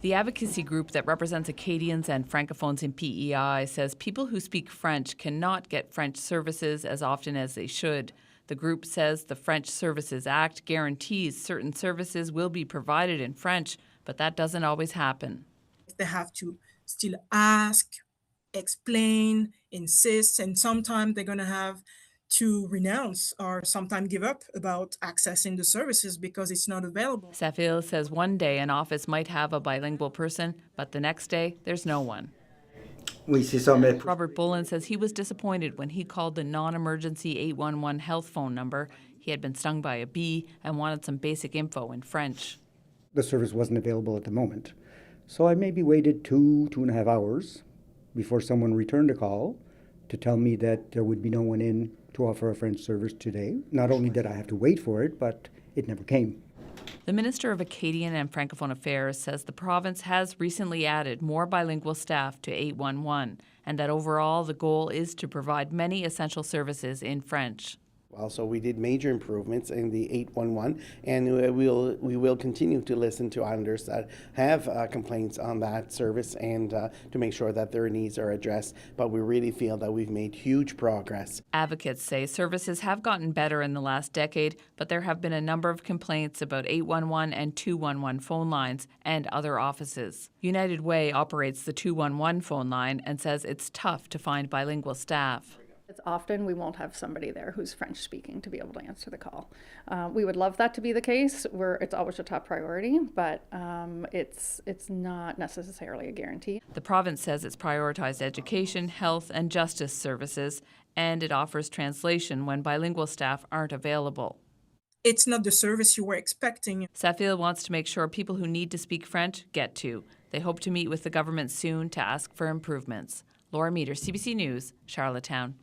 The advocacy group that represents Acadians and francophones in P.E.I. says people who speak French cannot get French services as often as they should. The group says the French Services Act guarantees certain services will be provided in French, but that doesn't always happen. They have to still ask, explain, insist, and sometimes they're going to have to renounce or sometimes give up about accessing the services because it's not available. SAF'Ile says one day an office might have a bilingual person, but the next day there's no one. Robert Bullen says he was disappointed when he called the non-emergency 811 health phone number. He had been stung by a bee and wanted some basic info in French. The service wasn't available at the moment, so I maybe waited 2.5 hours before someone returned a call to tell me that there would be no one in to offer a French service today. Not only did I have to wait for it, but it never came. The Minister of Acadian and Francophone Affairs says the province has recently added more bilingual staff to 811 and that overall the goal is to provide many essential services in French. Also, we did major improvements in the 811, and we will continue to listen to islanders that have complaints on that service and to make sure that their needs are addressed. But we really feel that we've made huge progress. Advocates say services have gotten better in the last decade, but there have been a number of complaints about 811 and 211 phone lines and other offices. United Way operates the 211 phone line and says it's tough to find bilingual staff. It's often we won't have somebody there who's French speaking to be able to answer the call. We would love that to be the case, where it's always a top priority, but it's not necessarily a guarantee. The province says it's prioritized education, health, and justice services, and it offers translation when bilingual staff aren't available. It's not the service you were expecting. SAF'Ile wants to make sure people who need to speak French get to. They hope to meet with the government soon to ask for improvements. Laura Meader, CBC News, Charlottetown.